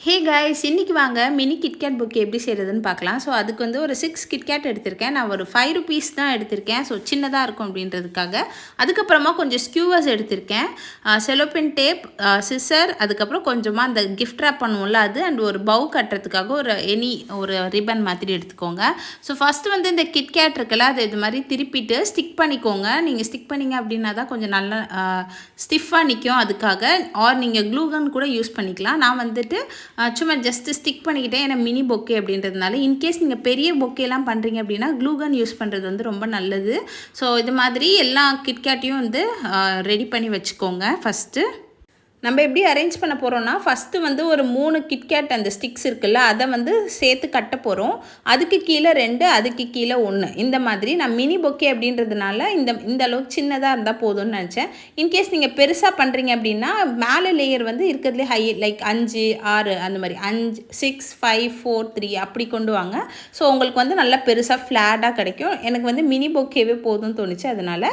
Hey guys, இன்னைக்கு வாங்க mini KitKat book எப்படி செய்கிறதுன்னு பார்க்கலாம். ஸோ அதுக்கு வந்து ஒரு 6 கிட்கேட் எடுத்திருக்கேன். நான் ஒரு 5 ருபீஸ் தான் எடுத்திருக்கேன். ஸோ சின்னதாக இருக்கும் அப்படின்றதுக்காக. அதுக்கப்புறமா கொஞ்சம் ஸ்கியூவர்ஸ் எடுத்திருக்கேன், செலோபின் டேப், சிசர், அதுக்கப்புறம் கொஞ்சமாக அந்த கிஃப்ட் ரேப் பண்ணுவோம்ல அது, அண்ட் ஒரு பவு கட்டுறதுக்காக ஒரு ரிப்பன் மாதிரி எடுத்துக்கோங்க. ஸோ ஃபஸ்ட்டு வந்து இந்த கிட்கேட் இருக்குல்ல, அது இது மாதிரி திருப்பிட்டு ஸ்டிக் பண்ணிக்கோங்க. நீங்கள் ஸ்டிக் பண்ணிங்க அப்படின்னா தான் கொஞ்சம் நல்லா ஸ்டிஃபாக நிற்கும். அதுக்காக நீங்கள் க்ளூகன் கூட யூஸ் பண்ணிக்கலாம். நான் வந்துட்டு சும்மா ஜஸ்ட்டு ஸ்டிக் பண்ணிக்கிட்டேன், ஏன்னா மினி பொக்கே அப்படின்றதுனால. இன்கேஸ் நீங்கள் பெரிய பொக்கேலாம் பண்ணுறீங்க அப்படின்னா க்ளூகன் யூஸ் பண்ணுறது வந்து ரொம்ப நல்லது. ஸோ இது மாதிரி எல்லா கிட்கேட்டையும் வந்து ரெடி பண்ணி வச்சுக்கோங்க. ஃபஸ்ட்டு நம்ம எப்படி அரேஞ்ச் பண்ண போகிறோம்னா, ஃபஸ்ட்டு வந்து ஒரு 3 கிட்கேட் அந்த ஸ்டிக்ஸ் இருக்குல்ல, அதை வந்து சேர்த்து கட்ட போகிறோம். அதுக்கு கீழே 2, அதுக்கு கீழே 1, இந்த மாதிரி. நான் மினி பொக்கே அப்படின்றதுனால இந்த அளவுக்கு சின்னதாக இருந்தால் போதும்னு நினச்சேன். இன்கேஸ் நீங்கள் பெருசாக பண்ணுறீங்க அப்படின்னா மேலே லேயர் வந்து இருக்கிறதுலே ஹை, லைக் 5, 6 அந்த மாதிரி 5, 6, 5, 4, 3 அப்படி கொண்டு வாங்க. ஸோ உங்களுக்கு வந்து நல்லா பெருசாக ஃப்ளாட்டாக கிடைக்கும். எனக்கு வந்து மினி பொக்கேவே போதும்னு தோணுச்சு, அதனால்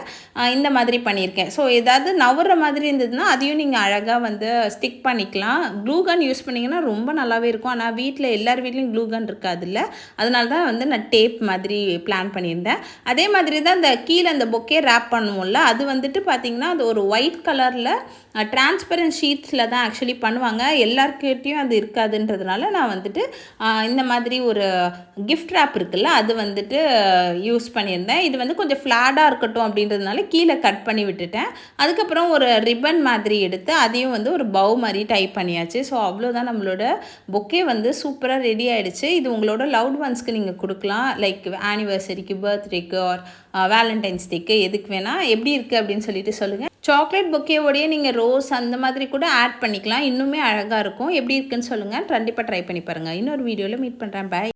இந்த மாதிரி பண்ணியிருக்கேன். ஸோ ஏதாவது நவுற மாதிரி இருந்ததுன்னா அதையும் நீங்கள் அழகாக வந்து ஸ்டிக் பண்ணிக்கலாம். க்ளூகன் யூஸ் பண்ணிங்கன்னா ரொம்ப நல்லாவே இருக்கும். ஆனால் எல்லார் வீட்லேயும் க்ளூகன் இருக்காதுல்ல, அதனால தான் வந்து நான் டேப் மாதிரி பிளான் பண்ணியிருந்தேன். அதே மாதிரி தான் இந்த கீழே அந்த பொக்கே ரேப் பண்ணுவோம்ல, அது வந்துட்டு பார்த்திங்கன்னா அது ஒரு ஒயிட் கலரில் டிரான்ஸ்பரண்ட் ஷீட்ஸில் தான் ஆக்சுவலி பண்ணுவாங்க. எல்லாருக்கிட்டையும் அது இருக்காதுன்றதுனால நான் வந்துட்டு இந்த மாதிரி ஒரு கிஃப்ட் ரேப் இருக்குல்ல, அது வந்துட்டு யூஸ் பண்ணியிருந்தேன். இது வந்து கொஞ்சம் ஃப்ளாட்டாக இருக்கட்டும் அப்படின்றதுனால கீழே கட் பண்ணி விட்டுட்டேன். அதுக்கப்புறம் ஒரு ரிப்பன் மாதிரி எடுத்து அதையும் வந்து ஒரு பவு மாதிரி டைப் பண்ணியாச்சு. ஸோ அவ்வளோதான், நம்மளோட பொக்கே வந்து சூப்பராக ரெடி ஆகிடுச்சு. இது உங்களோட லவ்ட் ஒன்ஸ்க்கு நீங்கள் கொடுக்கலாம், லைக் ஆனிவர்சரிக்கு, பர்த்டேக்கு, ஆர் வேலண்டைன்ஸ் டேக்கு, எதுக்கு வேணால். எப்படி இருக்குது அப்படின்னு சொல்லிட்டு சொல்லுங்கள். சாக்லேட் பொக்கேவோடையே நீங்கள் ரோஸ் அந்த மாதிரி கூட ஆட் பண்ணிக்கலாம், இன்னுமே அழகாக இருக்கும். எப்படி இருக்குன்னு சொல்லுங்கள், கண்டிப்பாக ட்ரை பண்ணி பாருங்கள். இன்னொரு வீடியோவில் மீட் பண்ணுறேன். பை.